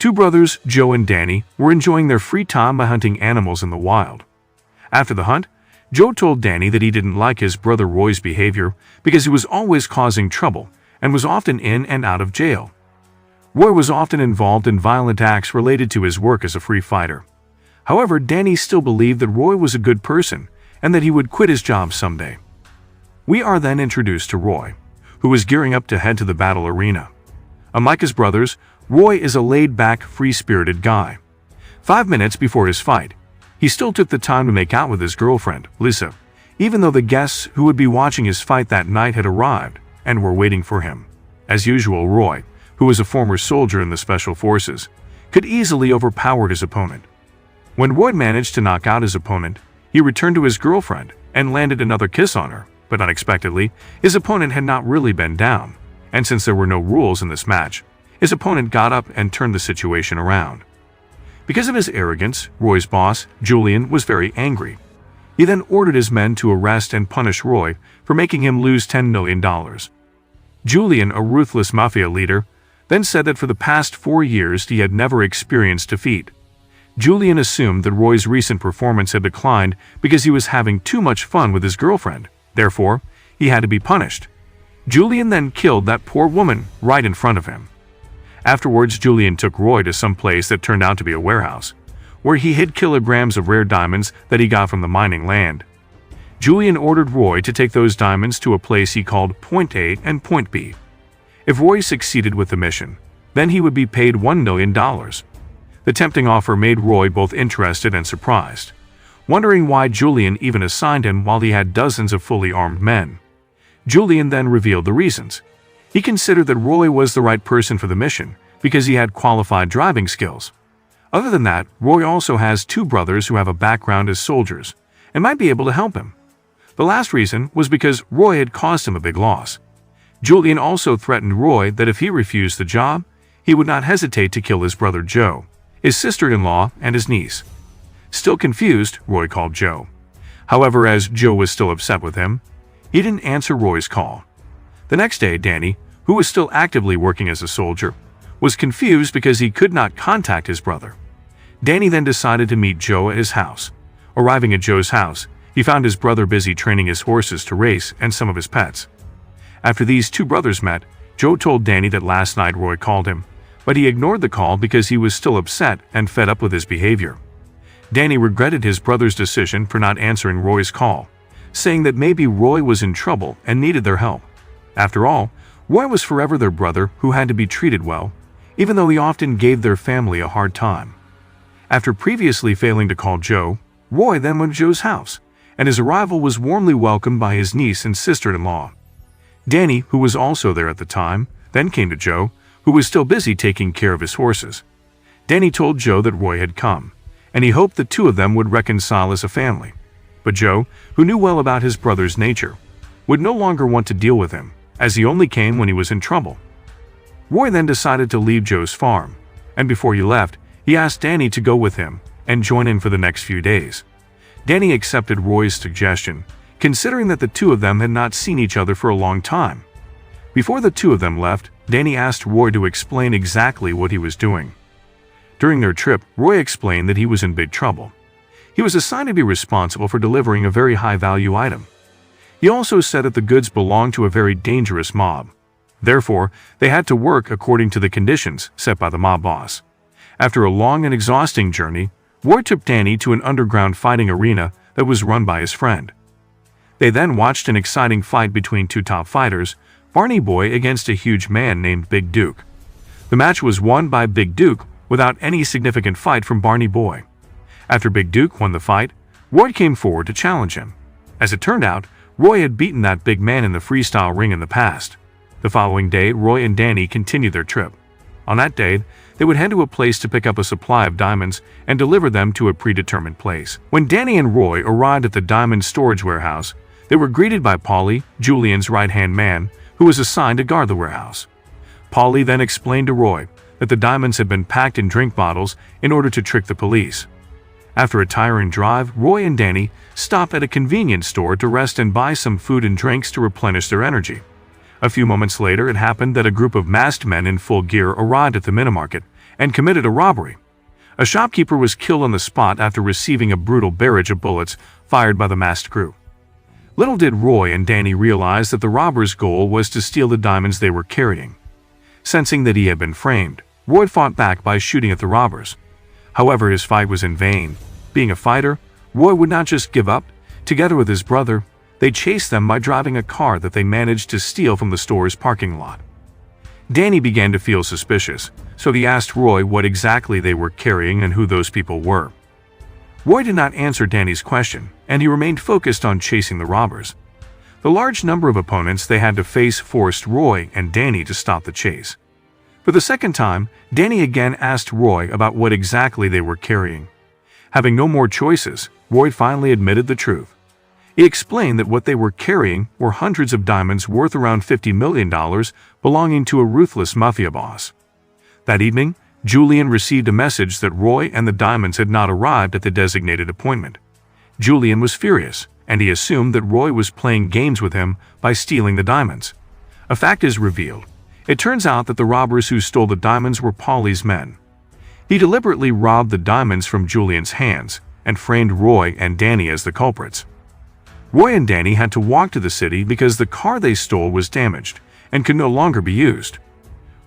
Two brothers, Joe and Danny, were enjoying their free time by hunting animals in the wild. After the hunt, Joe told Danny that he didn't like his brother Roy's behavior because he was always causing trouble and was often in and out of jail. Roy was often involved in violent acts related to his work as a free fighter. However, Danny still believed that Roy was a good person and that he would quit his job someday. We are then introduced to Roy, who was gearing up to head to the battle arena. Unlike his brothers, Roy is a laid-back, free-spirited guy. 5 minutes before his fight, he still took the time to make out with his girlfriend, Lisa, even though the guests who would be watching his fight that night had arrived and were waiting for him. As usual, Roy, who was a former soldier in the Special Forces, could easily overpower his opponent. When Roy managed to knock out his opponent, he returned to his girlfriend and landed another kiss on her, but unexpectedly, his opponent had not really been down, and since there were no rules in this match, his opponent got up and turned the situation around. Because of his arrogance, Roy's boss, Julian, was very angry. He then ordered his men to arrest and punish Roy for making him lose $10 million. Julian, a ruthless mafia leader, then said that for the past 4 years he had never experienced defeat. Julian assumed that Roy's recent performance had declined because he was having too much fun with his girlfriend. Therefore, he had to be punished. Julian then killed that poor woman right in front of him. Afterwards, Julian took Roy to some place that turned out to be a warehouse, where he hid kilograms of rare diamonds that he got from the mining land. Julian ordered Roy to take those diamonds to a place he called Point A and Point B. If Roy succeeded with the mission, then he would be paid $1 million. The tempting offer made Roy both interested and surprised, wondering why Julian even assigned him while he had dozens of fully armed men. Julian then revealed the reasons. He considered that Roy was the right person for the mission because he had qualified driving skills. Other than that, Roy also has 2 brothers who have a background as soldiers and might be able to help him. The last reason was because Roy had caused him a big loss. Julian also threatened Roy that if he refused the job, he would not hesitate to kill his brother Joe, his sister-in-law, and his niece. Still confused, Roy called Joe. However, as Joe was still upset with him, he didn't answer Roy's call. The next day, Danny, who was still actively working as a soldier, was confused because he could not contact his brother. Danny then decided to meet Joe at his house. Arriving at Joe's house, he found his brother busy training his horses to race and some of his pets. After these 2 brothers met, Joe told Danny that last night Roy called him, but he ignored the call because he was still upset and fed up with his behavior. Danny regretted his brother's decision for not answering Roy's call, saying that maybe Roy was in trouble and needed their help. After all, Roy was forever their brother who had to be treated well, even though he often gave their family a hard time. After previously failing to call Joe, Roy then went to Joe's house, and his arrival was warmly welcomed by his niece and sister-in-law. Danny, who was also there at the time, then came to Joe, who was still busy taking care of his horses. Danny told Joe that Roy had come, and he hoped the 2 of them would reconcile as a family. But Joe, who knew well about his brother's nature, would no longer want to deal with him, as he only came when he was in trouble. Roy then decided to leave Joe's farm, and before he left, he asked Danny to go with him and join in for the next few days. Danny accepted Roy's suggestion, considering that the 2 of them had not seen each other for a long time. Before the 2 of them left, Danny asked Roy to explain exactly what he was doing. During their trip, Roy explained that he was in big trouble. He was assigned to be responsible for delivering a very high-value item. He also said that the goods belonged to a very dangerous mob. Therefore, they had to work according to the conditions set by the mob boss. After a long and exhausting journey, Roy took Danny to an underground fighting arena that was run by his friend. They then watched an exciting fight between 2 top fighters, Barney Boy against a huge man named Big Duke. The match was won by Big Duke without any significant fight from Barney Boy. After Big Duke won the fight, Roy came forward to challenge him. As it turned out, Roy had beaten that big man in the freestyle ring in the past. The following day, Roy and Danny continued their trip. On that day, they would head to a place to pick up a supply of diamonds and deliver them to a predetermined place. When Danny and Roy arrived at the diamond storage warehouse, they were greeted by Paulie, Julian's right-hand man, who was assigned to guard the warehouse. Paulie then explained to Roy that the diamonds had been packed in drink bottles in order to trick the police. After a tiring drive, Roy and Danny stopped at a convenience store to rest and buy some food and drinks to replenish their energy. A few moments later, it happened that a group of masked men in full gear arrived at the minimarket and committed a robbery. A shopkeeper was killed on the spot after receiving a brutal barrage of bullets fired by the masked crew. Little did Roy and Danny realize that the robbers' goal was to steal the diamonds they were carrying. Sensing that he had been framed, Roy fought back by shooting at the robbers. However, his fight was in vain. Being a fighter, Roy would not just give up. Together with his brother, they chased them by driving a car that they managed to steal from the store's parking lot. Danny began to feel suspicious, so he asked Roy what exactly they were carrying and who those people were. Roy did not answer Danny's question, and he remained focused on chasing the robbers. The large number of opponents they had to face forced Roy and Danny to stop the chase. For the second time, Danny again asked Roy about what exactly they were carrying. Having no more choices, Roy finally admitted the truth. He explained that what they were carrying were hundreds of diamonds worth around $50 million belonging to a ruthless mafia boss. That evening, Julian received a message that Roy and the diamonds had not arrived at the designated appointment. Julian was furious, and he assumed that Roy was playing games with him by stealing the diamonds. A fact is revealed. It turns out that the robbers who stole the diamonds were Paulie's men. He deliberately robbed the diamonds from Julian's hands and framed Roy and Danny as the culprits. Roy and Danny had to walk to the city because the car they stole was damaged and could no longer be used.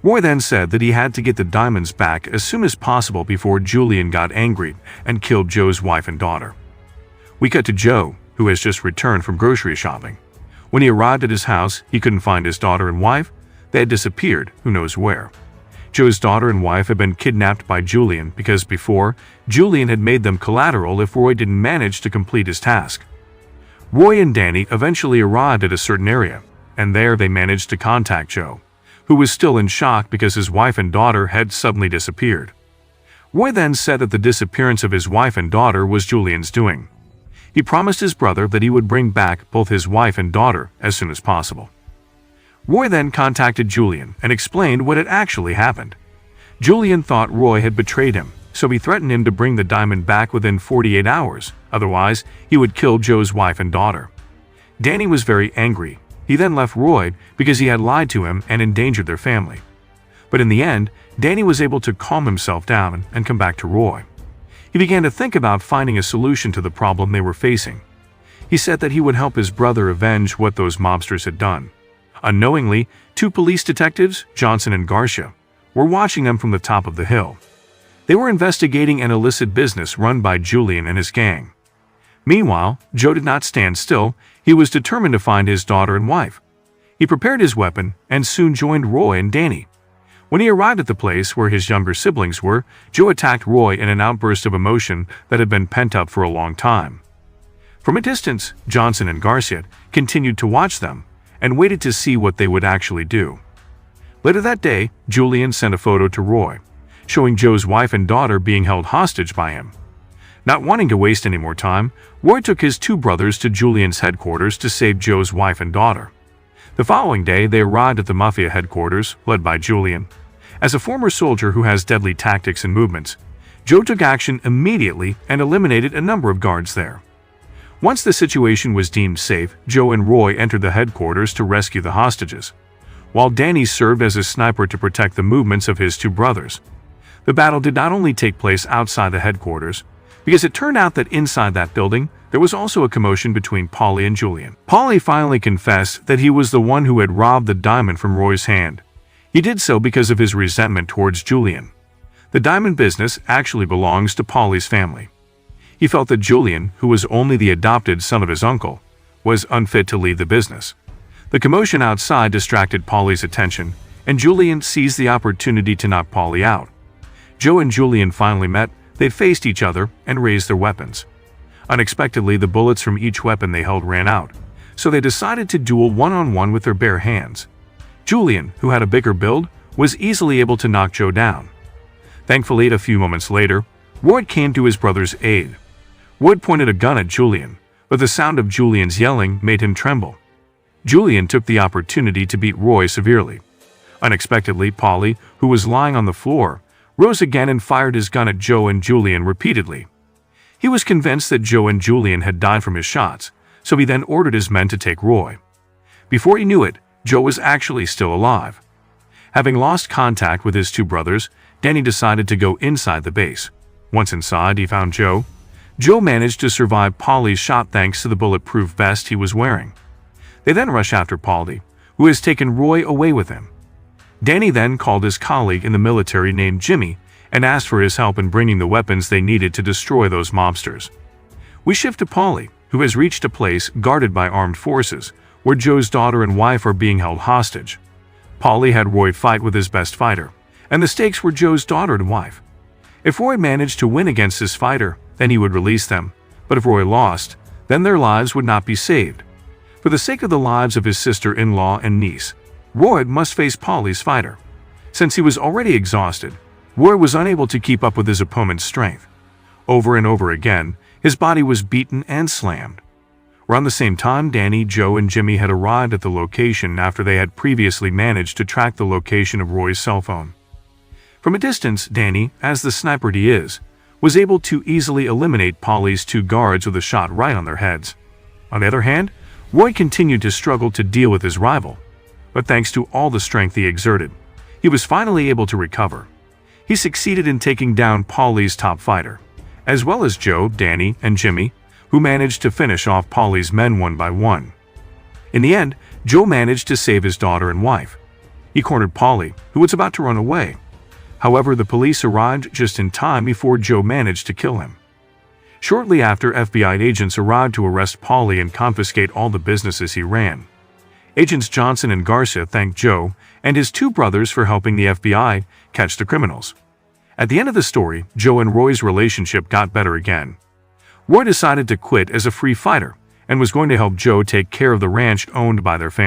Roy then said that he had to get the diamonds back as soon as possible before Julian got angry and killed Joe's wife and daughter. We cut to Joe, who has just returned from grocery shopping. When he arrived at his house, he couldn't find his daughter and wife. They had disappeared, who knows where. Joe's daughter and wife had been kidnapped by Julian because before, Julian had made them collateral if Roy didn't manage to complete his task. Roy and Danny eventually arrived at a certain area, and there they managed to contact Joe, who was still in shock because his wife and daughter had suddenly disappeared. Roy then said that the disappearance of his wife and daughter was Julian's doing. He promised his brother that he would bring back both his wife and daughter as soon as possible. Roy then contacted Julian and explained what had actually happened. Julian thought Roy had betrayed him, so he threatened him to bring the diamond back within 48 hours, otherwise he would kill Joe's wife and daughter. Danny was very angry. He then left Roy because he had lied to him and endangered their family. But in the end, Danny was able to calm himself down and come back to Roy. He began to think about finding a solution to the problem they were facing. He said that he would help his brother avenge what those mobsters had done. Unknowingly, two police detectives, Johnson and Garcia, were watching them from the top of the hill. They were investigating an illicit business run by Julian and his gang. Meanwhile, Joe did not stand still. He was determined to find his daughter and wife. He prepared his weapon and soon joined Roy and Danny. When he arrived at the place where his younger siblings were, Joe attacked Roy in an outburst of emotion that had been pent up for a long time. From a distance, Johnson and Garcia continued to watch them and waited to see what they would actually do. Later that day, Julian sent a photo to Roy, showing Joe's wife and daughter being held hostage by him. Not wanting to waste any more time, Roy took his two brothers to Julian's headquarters to save Joe's wife and daughter. The following day, they arrived at the mafia headquarters, led by Julian. As a former soldier who has deadly tactics and movements, Joe took action immediately and eliminated a number of guards there. Once the situation was deemed safe, Joe and Roy entered the headquarters to rescue the hostages, while Danny served as a sniper to protect the movements of his two brothers. The battle did not only take place outside the headquarters, because it turned out that inside that building, there was also a commotion between Paulie and Julian. Paulie finally confessed that he was the one who had robbed the diamond from Roy's hand. He did so because of his resentment towards Julian. The diamond business actually belongs to Paulie's family. He felt that Julian, who was only the adopted son of his uncle, was unfit to lead the business. The commotion outside distracted Paulie's attention, and Julian seized the opportunity to knock Paulie out. Joe and Julian finally met. They faced each other and raised their weapons. Unexpectedly, the bullets from each weapon they held ran out, so they decided to duel one-on-one with their bare hands. Julian, who had a bigger build, was easily able to knock Joe down. Thankfully, a few moments later, Roy came to his brother's aid. Roy pointed a gun at Julian, but the sound of Julian's yelling made him tremble. Julian took the opportunity to beat Roy severely. Unexpectedly, Paulie, who was lying on the floor, rose again and fired his gun at Joe and Julian repeatedly. He was convinced that Joe and Julian had died from his shots, so he then ordered his men to take Roy. Before he knew it, Joe was actually still alive. Having lost contact with his two brothers, Danny decided to go inside the base. Once inside, he found Joe. Joe managed to survive Polly's shot thanks to the bulletproof vest he was wearing. They then rush after Polly, who has taken Roy away with him. Danny then called his colleague in the military named Jimmy and asked for his help in bringing the weapons they needed to destroy those mobsters. We shift to Polly, who has reached a place guarded by armed forces, where Joe's daughter and wife are being held hostage. Polly had Roy fight with his best fighter, and the stakes were Joe's daughter and wife. If Roy managed to win against his fighter, then he would release them, but if Roy lost, then their lives would not be saved. For the sake of the lives of his sister-in-law and niece, Roy must face Polly's fighter. Since he was already exhausted, Roy was unable to keep up with his opponent's strength. Over and over again, his body was beaten and slammed. Around the same time, Danny, Joe, and Jimmy had arrived at the location after they had previously managed to track the location of Roy's cell phone. From a distance, Danny, as the sniper he is, was able to easily eliminate Polly's two guards with a shot right on their heads. On the other hand, Roy continued to struggle to deal with his rival, but thanks to all the strength he exerted, he was finally able to recover. He succeeded in taking down Polly's top fighter, as well as Joe, Danny, and Jimmy, who managed to finish off Polly's men one by one. In the end, Joe managed to save his daughter and wife. He cornered Polly, who was about to run away. However, the police arrived just in time before Joe managed to kill him. Shortly after, FBI agents arrived to arrest Polly and confiscate all the businesses he ran. Agents Johnson and Garcia thanked Joe and his two brothers for helping the FBI catch the criminals. At the end of the story, Joe and Roy's relationship got better again. Roy decided to quit as a free fighter and was going to help Joe take care of the ranch owned by their family.